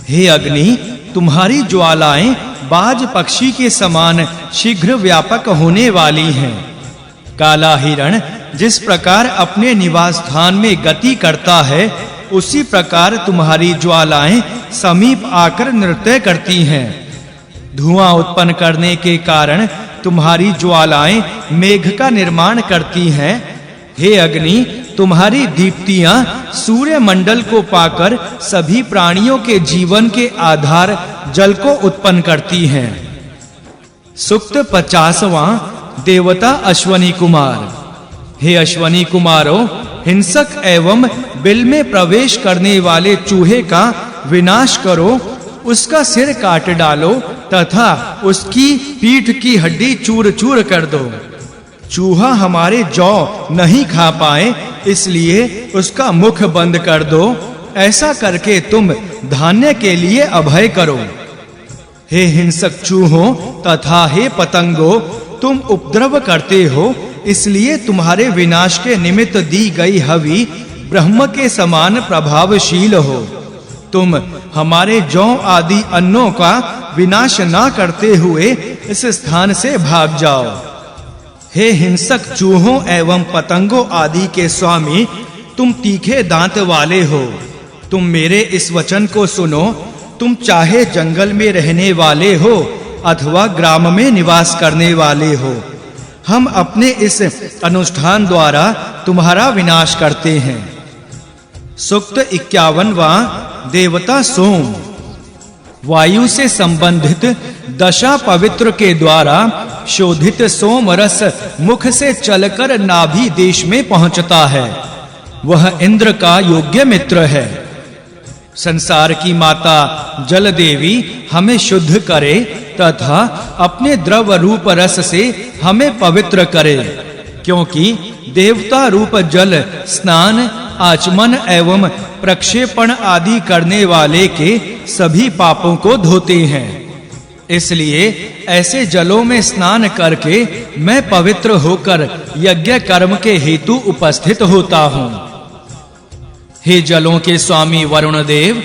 हे अग्नि, तुम्हारी ज्वालाएं बाज पक्षी के समान शीघ्र व्यापक होने वाली हैं। काला हिरण जिस प्रकार अपने निवास स्थान में गति करता है, उसी प्रकार तुम्हारी ज्वालाएं समीप आकर नृत्य करती हैं। धुआं उत्पन्न करने के कारण तुम्हारी ज्वालाएं मेघ का निर्माण करती हैं। हे अग्नि, तुम्हारी दीप्तियां सूर्य मंडल को पाकर सभी प्राणियों के जीवन के आधार जल को उत्पन्न करती हैं। सूक्त 50वां देवता अश्वनी कुमार। हे अश्वनी कुमारों, हिंसक एवं बिल में प्रवेश करने वाले चूहे का विनाश करो, उसका सिर काट डालो तथा उसकी पीठ की हड्डी चूर-चूर कर दो। चूहा हमारे जौ नहीं खा पाए, इसलिए उसका मुख बंद कर दो। ऐसा करके तुम धान्य के लिए अभय करो। हे हिंसक चूहों तथा हे पतंगों, तुम उपद्रव करते हो, इसलिए तुम्हारे विनाश के निमित्त दी गई हवि ब्रह्म के समान प्रभावशील हो। तुम हमारे जौ आदि अन्नों का विनाश ना करते हुए इस स्थान से भाग जाओ। हे हिंसक चूहों एवं पतंगों आदि के स्वामी, तुम तीखे दांत वाले हो। तुम मेरे इस वचन को सुनो। तुम चाहे जंगल में रहने वाले हो अथवा ग्राम में निवास करने वाले हो, हम अपने इस अनुष्ठान द्वारा तुम्हारा विनाश करते हैं। सूक्त 51वां देवता सोम। वायु से संबंधित दशा पवित्र के द्वारा शोधित सोम रस मुख से चलकर नाभि देश में पहुंचता है। वह इंद्र का योग्य मित्र है। संसार की माता जल देवी हमें शुद्ध करे तथा अपने द्रव रूप रस से हमें पवित्र करे, क्योंकि देवता रूप जल स्नान, आचमन एवं प्रक्षेपण आदि करने वाले के सभी पापों को धोते हैं। इसलिए ऐसे जलों में स्नान करके मैं पवित्र होकर यज्ञ कर्म के हेतु उपस्थित होता हूँ। हे जलों के स्वामी वरुण देव,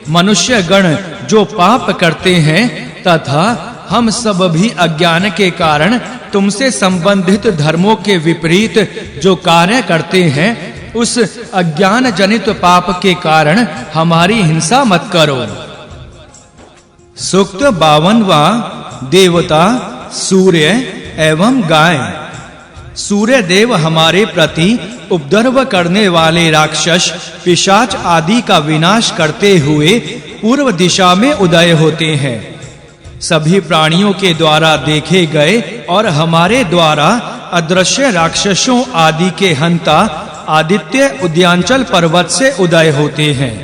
मनुष्य गण जो पाप करते हैं तथा हम सब भी अज्ञान के कारण तुमसे संबंधित धर्मों के विपरीत जो कार्य करते हैं, उस अज्ञान जनित पाप के कारण हमारी हिंसा मत करो। सूक्त 52वां देवता सूर्य एवं गाय। सूर्य देव हमारे प्रति उपद्रव करने वाले राक्षस, पिशाच आदि का विनाश करते हुए पूर्व दिशा में उदय होते हैं। सभी प्राणियों के द्वारा देखे गए और हमारे द्वारा अदृश्य राक्षसों आदि के हंता आदित्य उद्यांचल पर्वत से उदय होते हैं।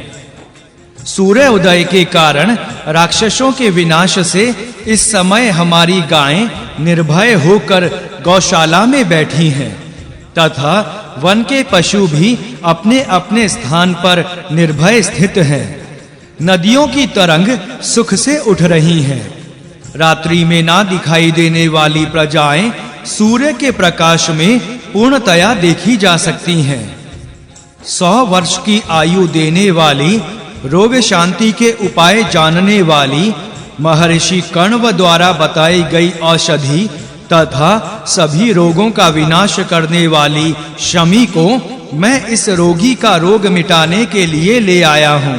सूर्य उदय के कारण राक्षसों के विनाश से इस समय हमारी गायें निर्भय होकर गौशाला में बैठी हैं तथा वन के पशु भी अपने अपने स्थान पर निर्भय स्थित हैं। नदियों की तरंग सुख से उठ रही हैं। रात्रि में ना दिखाई देने वाली प्रजाएं सूर्य के प्रकाश में पूर्णतया देखी जा सकती हैं। 100 वर्ष की आयु देने वाली, रोग शांति के उपाय जानने वाली, महर्षि कण्व द्वारा बताई गई औषधि तथा सभी रोगों का विनाश करने वाली शमी को मैं इस रोगी का रोग मिटाने के लिए ले आया हूँ।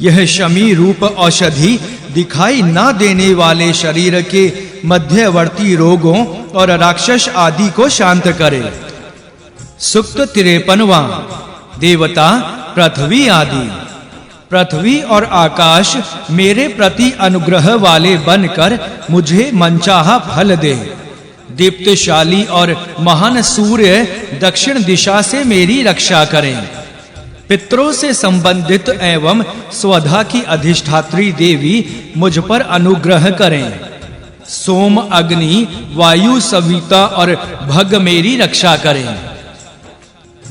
यह शमी रूप औषधि दिखाई ना देने वाले शरीर के मध्यवर्ती रोगों और राक्षस आदि को शांत करे। सूक्त 53वां देवता पृथ्वी आदि। पृथ्वी और आकाश मेरे प्रति अनुग्रह वाले बनकर मुझे मनचाहा फल दे। दीप्तशाली और महान सूर्य दक्षिण दिशा से मेरी रक्षा करें। पितरों से संबंधित एवं स्वधा की अधिष्ठात्री देवी मुझ पर अनुग्रह करें। सोम, अग्नि, वायु, सविता और भग मेरी रक्षा करें।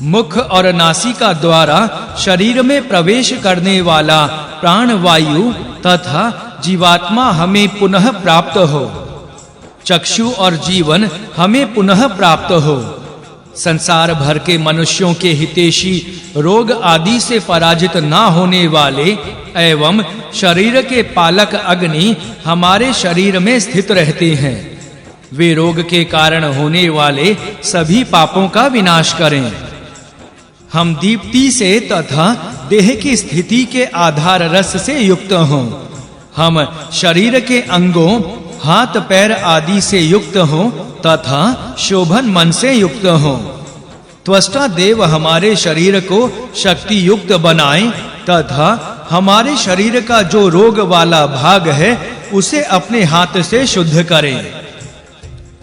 मुख और नासिका द्वारा शरीर में प्रवेश करने वाला प्राण वायु तथा जीवात्मा हमें पुनः प्राप्त हो। चक्षु और जीवन हमें पुनः प्राप्त हो। संसार भर के मनुष्यों के हितैषी रोग आदि से पराजित ना होने वाले एवं शरीर के पालक अग्नि हमारे शरीर में स्थित रहते हैं। वे रोग के कारण होने वाले सभी पापों का विनाश करें। हम दीप्ति से तथा देह की स्थिति के आधार रस से युक्त हों। हम शरीर के अंगों हाथ पैर आदि से युक्त हों तथा शोभन मन से युक्त हों। त्वष्टा देव हमारे शरीर को शक्ति युक्त बनाए तथा हमारे शरीर का जो रोग वाला भाग है उसे अपने हाथ से शुद्ध करें।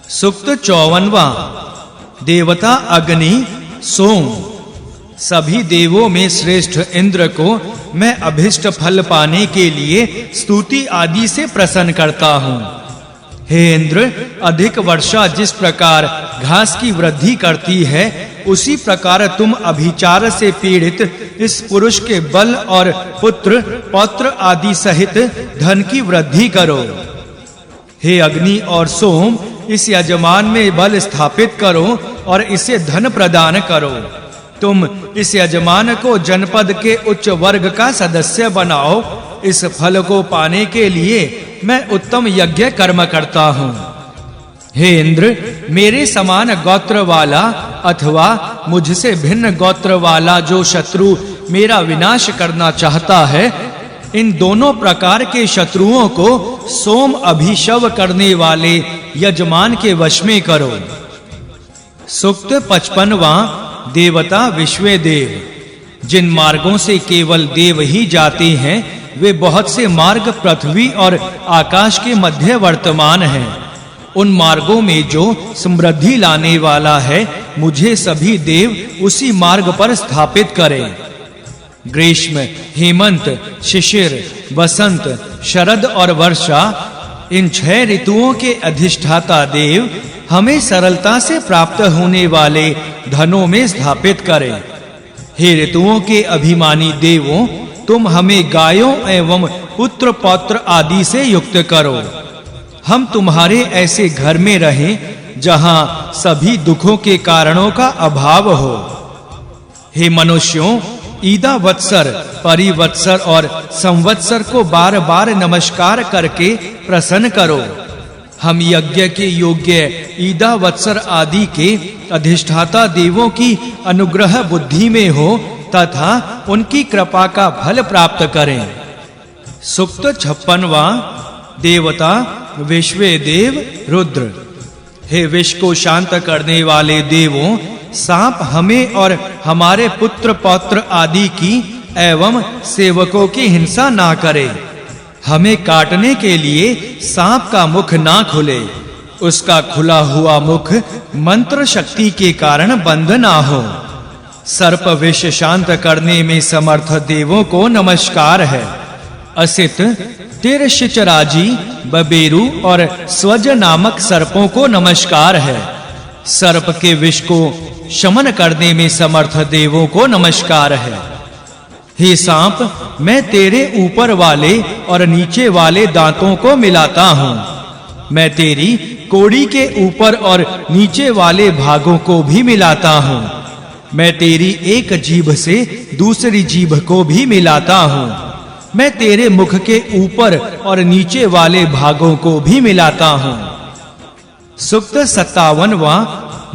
सूक्त 54वां। देवता अग्नि सोम। सभी देवों में श्रेष्ठ इंद्र को मैं अभिष्ट फल पाने के लिए स्तुति आदि से प्रसन्न करता हूँ। हे इंद्र, अधिक वर्षा जिस प्रकार घास की वृद्धि करती है उसी प्रकार तुम अभिचार से पीड़ित इस पुरुष के बल और पुत्र पौत्र आदि सहित धन की वृद्धि करो। हे अग्नि और सोम, इस यजमान में बल स्थापित करो और इसे धन प्रदान करो। तुम इस यजमान को जनपद के उच्च वर्ग का सदस्य बनाओ। इस फल को पाने के लिए मैं उत्तम यज्ञ कर्म करता हूँ। हे इंद्र, मेरे समान गोत्र वाला अथवा मुझसे भिन्न गोत्र वाला जो शत्रु मेरा विनाश करना चाहता है, इन दोनों प्रकार के शत्रुओं को सोम अभिशव करने वाले यजमान के वश में करो। सूक्त 55वां। देवता विश्वे देव। जिन मार्गों से केवल देव ही जाते हैं वे बहुत से मार्ग पृथ्वी और आकाश के मध्य वर्तमान हैं। उन मार्गों में जो समृद्धि लाने वाला है मुझे सभी देव उसी मार्ग पर स्थापित करें। ग्रीष्म, हेमंत, शिशिर, वसंत, शरद और वर्षा, इन 6 ऋतुओं के अधिष्ठाता देव हमें सरलता से प्राप्त होने वाले धनों में स्थापित करें। हे ऋतुओं के अभिमानी देवों, तुम हमें गायों एवं पुत्र पौत्र आदि से युक्त करो। हम तुम्हारे ऐसे घर में रहें जहां सभी दुखों के कारणों का अभाव हो। हे मनुष्यों, ईदा वत्सर, परिवत्सर और संवत्सर को बार-बार नमस्कार करके प्रसन्न करो। हम यज्ञ के योग्य ईदा वत्सर आदि के अधिष्ठाता देवों की अनुग्रह बुद्धि में हो तथा उनकी कृपा का फल प्राप्त करें। सूक्त 56वां। देवता विश्वे देव रुद्र। हे विष को शांत करने वाले देवों, सांप हमें और हमारे पुत्र पौत्र आदि की एवं सेवकों की हिंसा ना करे। हमें काटने के लिए सांप का मुख ना खुले। उसका खुला हुआ मुख मंत्र शक्ति के कारण बंद ना हो। सर्प विष शांत करने में समर्थ देवों को नमस्कार है। असित, तिरशिचराजी, बबेरु और स्वज नामक सर्पों को नमस्कार है। सर्प के विष को शमन करने में समर्थ देवों को नमस्कार है। हे सांप, मैं तेरे ऊपर वाले और नीचे वाले दांतों को मिलाता हूँ। मैं तेरी कोड़ी के ऊपर और नीचे वाले भागों को भी मिलाता हूँ। मैं तेरी एक जीभ से दूसरी जीभ को भी मिलाता हूँ। मैं तेरे मुख के ऊपर और नीचे वाले भागों को भी मिलाता हूँ। सूक्त 57वां।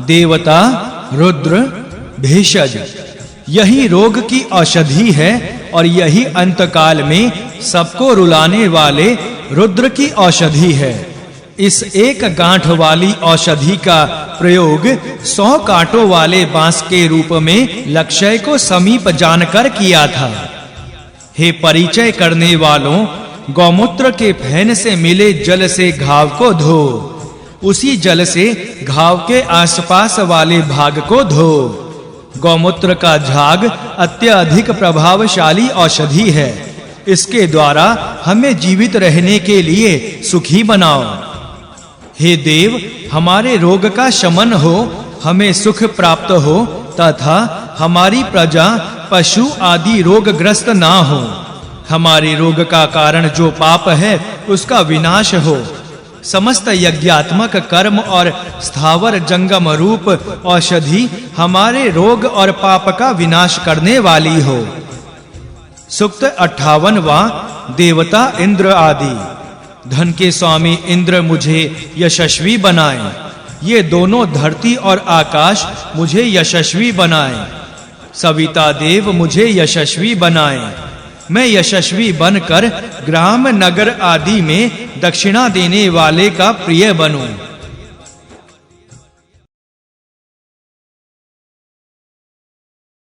देवता रुद्र भेषज। यही रोग की औषधि है और यही अंतकाल में सबको रुलाने वाले रुद्र की औषधि है। इस एक गांठ वाली औषधि का प्रयोग 100 कांटों वाले बांस के रूप में लक्ष्य को समीप जानकर किया था। हे परिचय करने वालों, गौमूत्र के फैन से मिले जल से घाव को धो। उसी जल से घाव के आसपास वाले भाग को धो। गौमूत्र का झाग अत्यधिक प्रभावशाली औषधि है। इसके द्वारा हमें जीवित रहने के लिए सुखी बनाओ। हे देव, हमारे रोग का शमन हो, हमें सुख प्राप्त हो तथा हमारी प्रजा पशु आदि रोगग्रस्त ना हो। हमारे रोग का कारण जो पाप है उसका विनाश हो। समस्त यज्ञात्मक कर्म और स्थावर जंगम रूप औषधि हमारे रोग और पाप का विनाश करने वाली हो। सूक्त 58वां देवता इंद्र आदि। धन के स्वामी इंद्र मुझे यशस्वी बनाएं। ये दोनों धरती और आकाश मुझे यशस्वी बनाएं। सविता देव मुझे यशस्वी बनाएं। मैं यशस्वी बनकर ग्राम नगर आदि में दक्षिणा देने वाले का प्रिय बनूं।